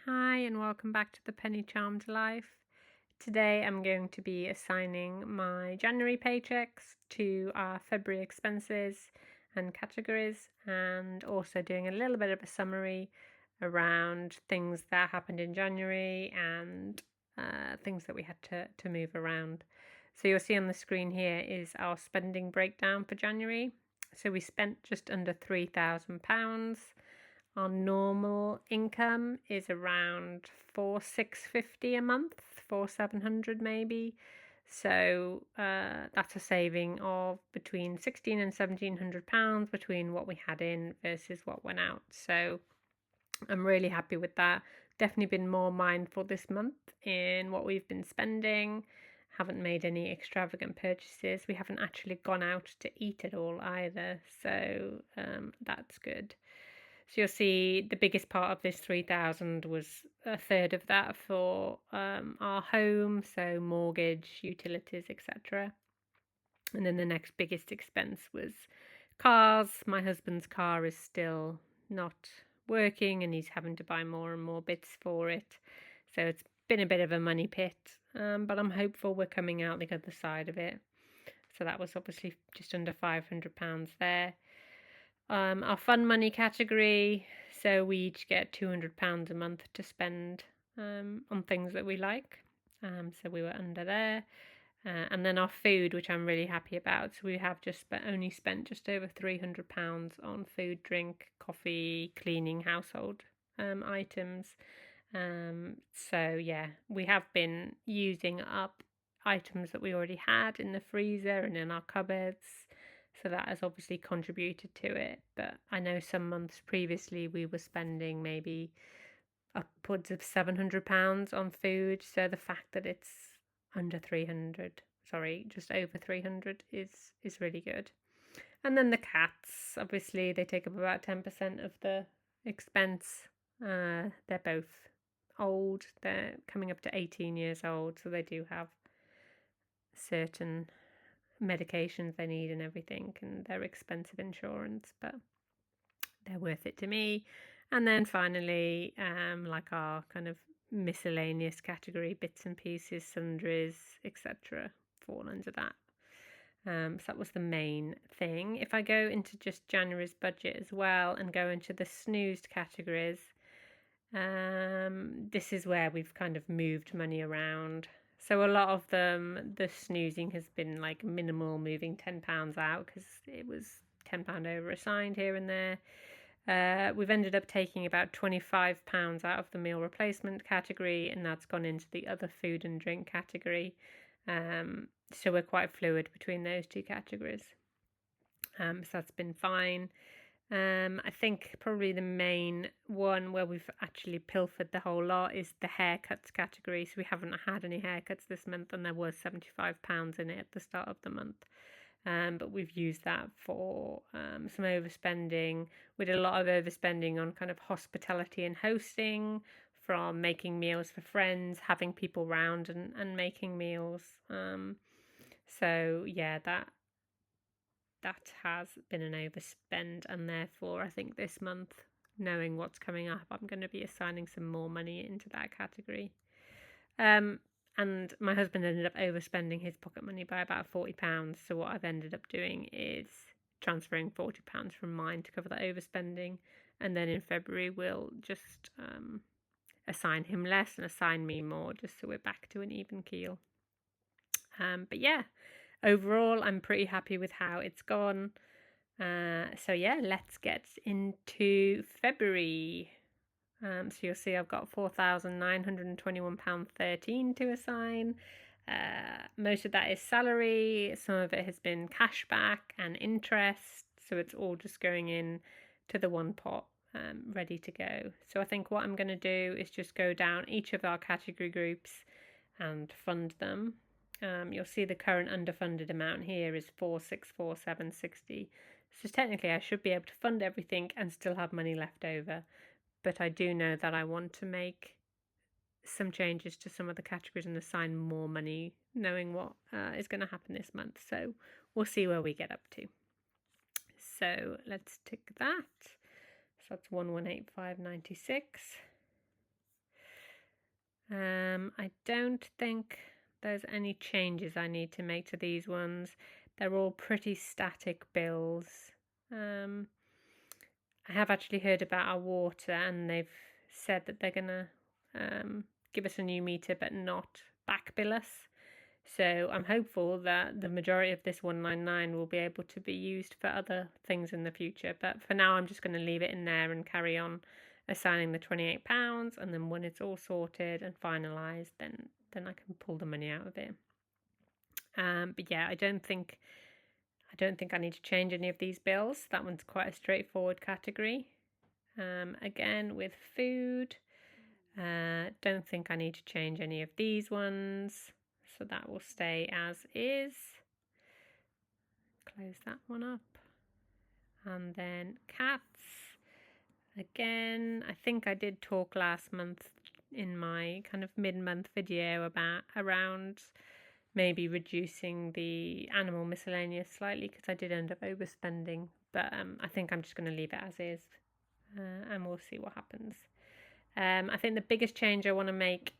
Hi and welcome back to the Penny Charmed Life. Today I'm going to be assigning my January paychecks to our February expenses and categories, and also doing a little bit of a summary around things that happened in January and things that we had to move around. So you'll see on the screen here is our spending breakdown for January. So we spent just under £3,000. Our normal income is around 4,650 a month, 4,700 maybe. So that's a saving of between £1,600 and £1,700 between what we had in versus what went out. So I'm really happy with that. Definitely been more mindful this month in what we've been spending. Haven't made any extravagant purchases. We haven't actually gone out to eat at all either. So that's good. So you'll see the biggest part of this 3,000 was a third of that for our home, so mortgage, utilities, etc. And then the next biggest expense was cars. My husband's car is still not working and he's having to buy more and more bits for it. So it's been a bit of a money pit, but I'm hopeful we're coming out the other side of it. So that was obviously just under £500 there. Our fun money category, so we each get £200 a month to spend on things that we like. So we were under there. And then our food, which I'm really happy about. So we have just only spent just over £300 on food, drink, coffee, cleaning, household items. So yeah, we have been using up items that we already had in the freezer and in our cupboards. So that has obviously contributed to it. But I know some months previously we were spending maybe upwards of £700 on food. So the fact that it's under 300, sorry, just over 300 is really good. And then the cats, obviously they take up about 10% of the expense. They're both old. They're coming up to 18 years old, so they do have certain medications they need and everything, and they're expensive insurance, but they're worth it to me. And then finally, like our kind of miscellaneous category, bits and pieces, sundries, etc., fall under that. So that was the main thing. If I go into just January's budget as well and go into the snoozed categories, this is where we've kind of moved money around. So a lot of them, the snoozing has been like minimal, moving £10 out because it was £10 over assigned here and there. We've ended up taking about £25 out of the meal replacement category, and that's gone into the other food and drink category. So we're quite fluid between those two categories. So that's been fine. I think probably the main one where we've actually pilfered the whole lot is the haircuts category. So we haven't had any haircuts this month, and there was £75 in it at the start of the month. But we've used that for some overspending. We did a lot of overspending on kind of hospitality and hosting, from making meals for friends, having people round and making meals. So yeah, that has been an overspend, and therefore I think this month, knowing what's coming up, I'm going to be assigning some more money into that category. And my husband ended up overspending his pocket money by about £40. So what I've ended up doing is transferring £40 from mine to cover that overspending. And then in February, we'll just assign him less and assign me more, just so we're back to an even keel. But yeah, overall, I'm pretty happy with how it's gone. So yeah, let's get into February. So you'll see I've got £4,921.13 to assign. Most of that is salary. Some of it has been cashback and interest. So it's all just going in to the one pot, ready to go. So I think what I'm going to do is just go down each of our category groups and fund them. You'll see the current underfunded amount here is 4,647.60. So technically I should be able to fund everything and still have money left over. But I do know that I want to make some changes to some of the categories and assign more money, knowing what is going to happen this month. So we'll see where we get up to. So let's tick that. So that's 1,185.96. I don't think there's any changes I need to make to these ones. They're all pretty static bills. I have actually heard about our water, and they've said that they're gonna give us a new meter but not back bill us. So I'm hopeful that the majority of this 199 will be able to be used for other things in the future. But for now, I'm just going to leave it in there and carry on assigning the £28. And then when it's all sorted and finalised, then I can pull the money out of it. But yeah, I don't think I need to change any of these bills. That one's quite a straightforward category. Again, with food, don't think I need to change any of these ones. So that will stay as is. Close that one up. And then cats. Again, I think I did talk last month in my kind of mid-month video around maybe reducing the animal miscellaneous slightly, because I did end up overspending. But I think I'm just going to leave it as is, and we'll see what happens. I think the biggest change I want to make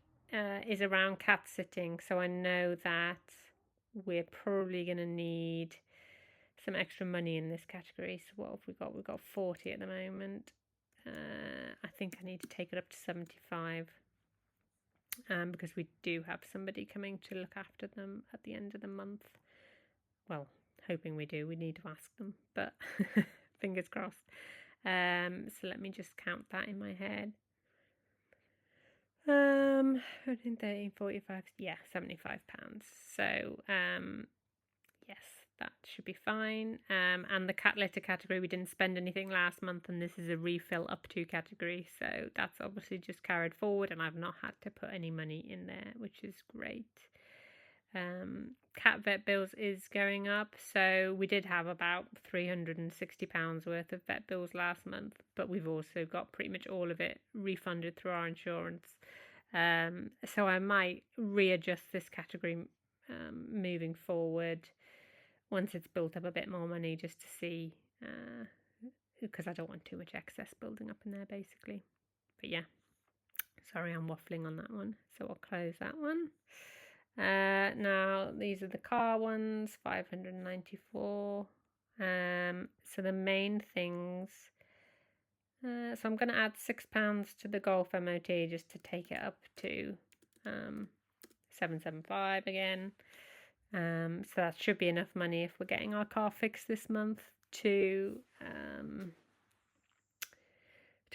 is around cat sitting. So I know that we're probably going to need some extra money in this category. So what have we got? We've got 40 at the moment. I think I need to take it up to 75, because we do have somebody coming to look after them at the end of the month. Well, hoping we do. We need to ask them, but fingers crossed. So let me just count that in my head. 13, 13, 45, yeah, £75. So, yes, that should be fine. And the cat litter category, we didn't spend anything last month, and this is a refill up to category. So that's obviously just carried forward, and I've not had to put any money in there, which is great. Cat vet bills is going up, so we did have about £360 worth of vet bills last month, but we've also got pretty much all of it refunded through our insurance. So I might readjust this category moving forward once it's built up a bit more money, just to see, because I don't want too much excess building up in there basically. But yeah, sorry, I'm waffling on that one, so I'll close that one. Now these are the car ones, 594. So the main things, so I'm going to add £6 to the Golf MOT just to take it up to 775 again. So that should be enough money if we're getting our car fixed this month to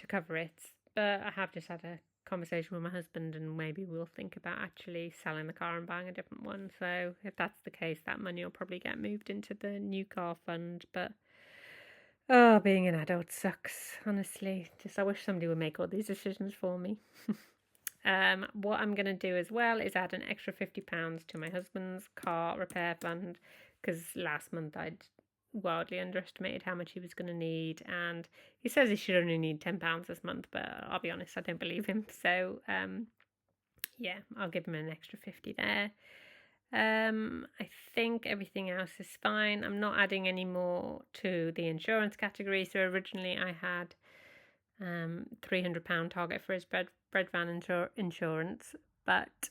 cover it. But I have just had a conversation with my husband, and maybe we'll think about actually selling the car and buying a different one. So if that's the case, that money will probably get moved into the new car fund. But being an adult sucks, honestly. Just I wish somebody would make all these decisions for me. What I'm going to do as well is add an extra £50 to my husband's car repair fund, because last month I'd wildly underestimated how much he was going to need, and he says he should only need £10 this month, but I'll be honest, I don't believe him. So yeah, I'll give him an extra 50 there. I think everything else is fine. I'm not adding any more to the insurance category. So originally I had £300 target for his bread van insurance, but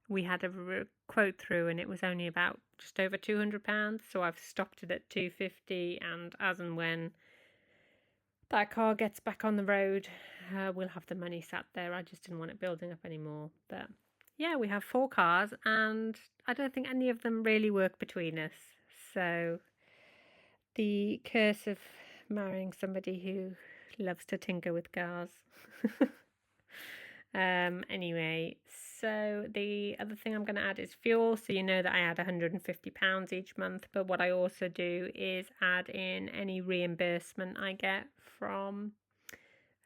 we had a quote through and it was only about just over £200, so I've stopped it at £250, and as and when that car gets back on the road, we'll have the money sat there. I just didn't want it building up anymore. But yeah, we have 4 cars, and I don't think any of them really work between us. So the curse of marrying somebody who loves to tinker with cars. Anyway, so the other thing I'm going to add is fuel. So you know that I add £150 each month, but what I also do is add in any reimbursement I get from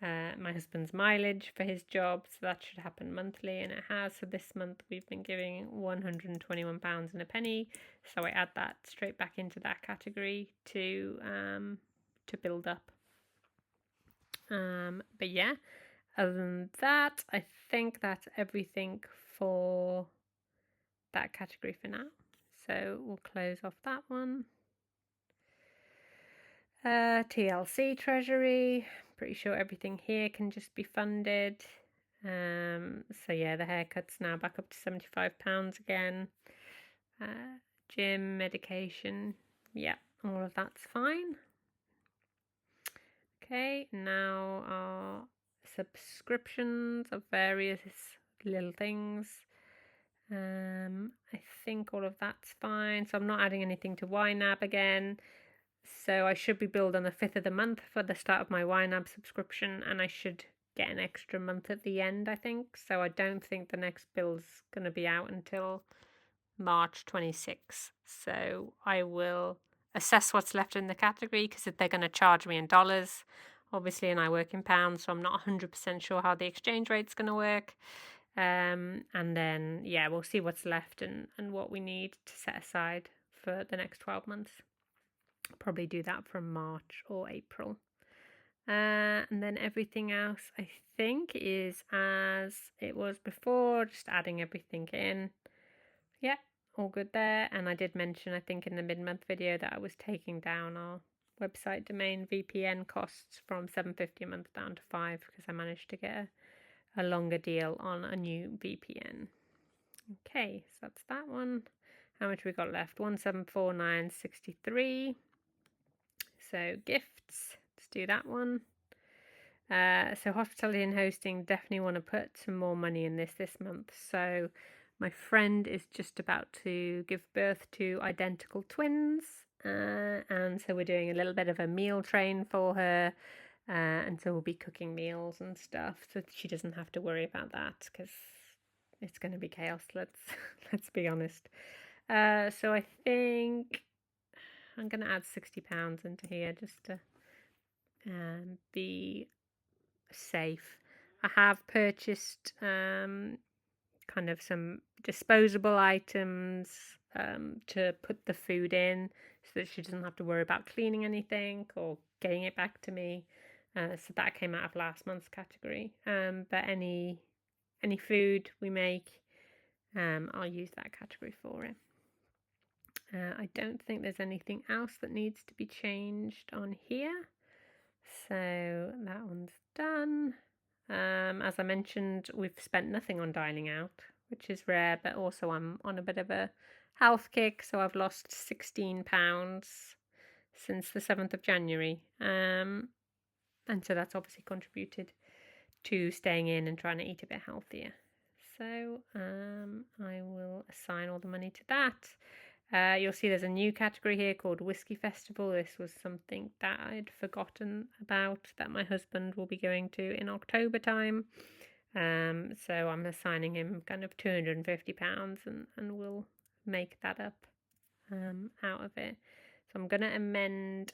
my husband's mileage for his job. So that should happen monthly, and it has. So this month we've been giving £121 and a penny. So I add that straight back into that category to build up. But yeah. Other than that, I think that's everything for that category for now. So we'll close off that one. TLC Treasury, pretty sure everything here can just be funded. So yeah, the haircut's now back up to £75 again. Gym, medication, yeah, all of that's fine. Okay, now our subscriptions of various little things. I think all of that's fine. So I'm not adding anything to YNAB again. So I should be billed on the 5th of the month for the start of my YNAB subscription, and I should get an extra month at the end, I think. So I don't think the next bill's going to be out until March 26th. So I will assess what's left in the category, because if they're going to charge me in dollars, obviously, and I work in pounds, so I'm not 100% sure how the exchange rate's going to work. And then, yeah, we'll see what's left and what we need to set aside for the next 12 months. Probably do that from March or April. And then everything else, I think, is as it was before, just adding everything in. Yeah, all good there. And I did mention, I think, in the mid-month video that I was taking down our website domain VPN costs from $7.50 a month down to $5, because I managed to get a longer deal on a new VPN. Okay, so that's that one. How much we got left? 1749.63. So gifts, let's do that one. So hospitality and hosting, definitely want to put some more money in this month. So my friend is just about to give birth to identical twins, and so we're doing a little bit of a meal train for her, and so we'll be cooking meals and stuff, so she doesn't have to worry about that, because it's going to be chaos. Let's be honest. So I think I'm going to add £60 into here just to be safe. I have purchased kind of some disposable items to put the food in, so that she doesn't have to worry about cleaning anything or getting it back to me. So that came out of last month's category. But any food we make, I'll use that category for it. I don't think there's anything else that needs to be changed on here. So that one's done. As I mentioned, we've spent nothing on dining out, which is rare, but also I'm on a bit of a health kick, so I've lost £16 since the 7th of January. And so that's obviously contributed to staying in and trying to eat a bit healthier. So I will assign all the money to that. You'll see there's a new category here called Whiskey Festival. This was something that I'd forgotten about, that my husband will be going to in October time. So I'm assigning him kind of £250, and we'll make that up out of it. So I'm going to amend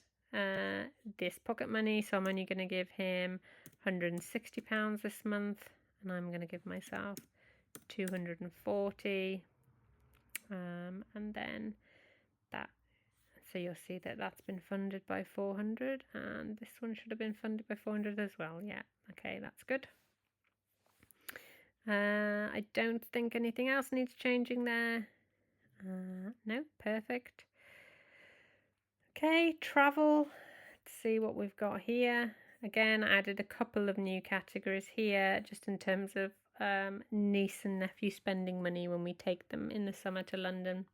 this pocket money. So I'm only going to give him £160 this month, and I'm going to give myself 240. And then that, so you'll see that that's been funded by 400, and this one should have been funded by 400 as well. Yeah, okay, that's good. I don't think anything else needs changing there. No, perfect. Okay, travel. Let's see what we've got here. Again, I added a couple of new categories here, just in terms of niece and nephew spending money when we take them in the summer to London.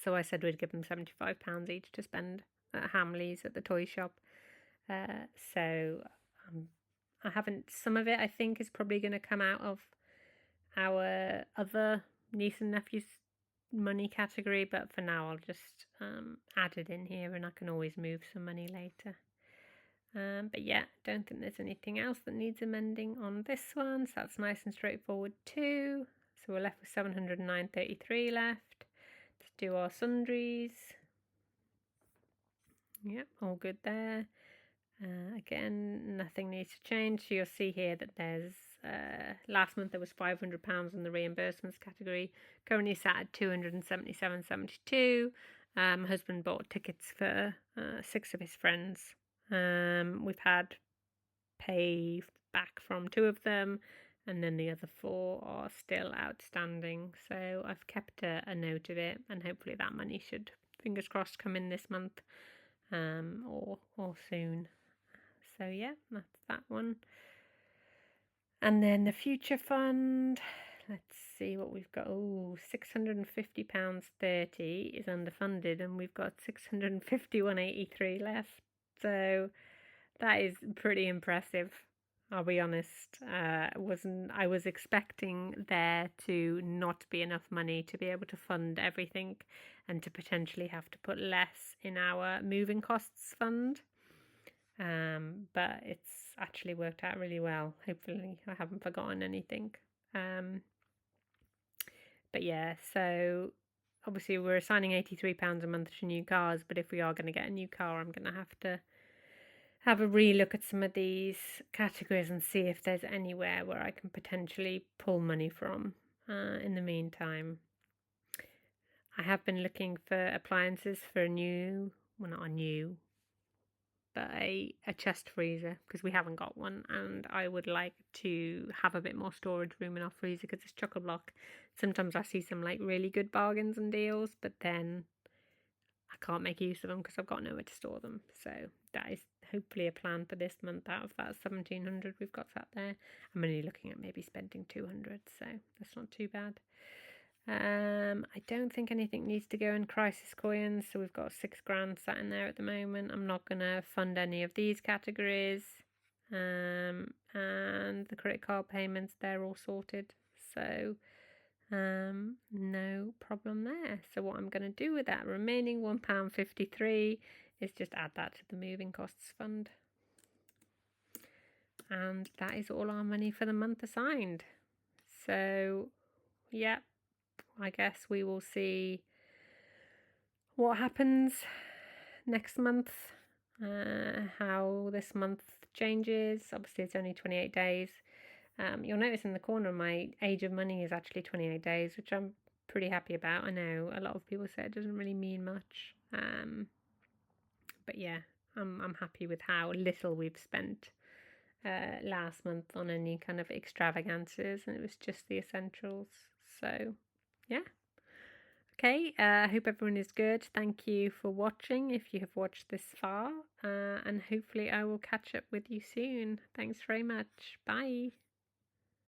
So I said we'd give them £75 each to spend at Hamleys at the toy shop. So I haven't, some of it I think is probably going to come out of our other niece and nephew's money category, but for now I'll just add it in here, and I can always move some money later. But yeah, don't think there's anything else that needs amending on this one, so that's nice and straightforward too. So we're left with 709.33 left. Let's do our sundries. Yep, all good there. Again, nothing needs to change. So you'll see here that there's last month there was £500 in the reimbursements category. Currently sat at 277.72. My husband bought tickets for 6 of his friends. We've had pay back from 2 of them, and then the other 4 are still outstanding. So I've kept a note of it, and hopefully that money should, fingers crossed, come in this month or soon. So yeah, that's that one. And then the future fund, let's see what we've got. Oh, £650.30 is underfunded, and we've got 651.83 left. So that is pretty impressive. I'll be honest. I was expecting there to not be enough money to be able to fund everything, and to potentially have to put less in our moving costs fund. But it's actually worked out really well. Hopefully I haven't forgotten anything. But yeah, so obviously we're assigning £83 a month to new cars, but if we are going to get a new car, I'm going to have a relook at some of these categories and see if there's anywhere where I can potentially pull money from in the meantime. I have been looking for appliances for not a new, but a chest freezer, because we haven't got one, and I would like to have a bit more storage room in our freezer because it's chock-a-block. Sometimes I see some like really good bargains and deals, but then I can't make use of them because I've got nowhere to store them. So that is hopefully a plan for this month. Out of that 1,700 we've got sat there, I'm only looking at maybe spending 200, so that's not too bad. I don't think anything needs to go in crisis coins, so we've got £6,000 sat in there at the moment. I'm not gonna fund any of these categories, and the credit card payments, they're all sorted, so no problem there. So what I'm going to do with that remaining £1.53 is just add that to the moving costs fund, and that is all our money for the month assigned. So yeah, I guess we will see what happens next month, how this month changes. Obviously it's only 28 days. You'll notice in the corner my age of money is actually 28 days, which I'm pretty happy about. I know a lot of people say it doesn't really mean much, but yeah, I'm happy with how little we've spent last month on any kind of extravagances, and it was just the essentials. So yeah. Okay, I hope everyone is good. Thank you for watching if you have watched this far, and hopefully I will catch up with you soon. Thanks very much. Bye.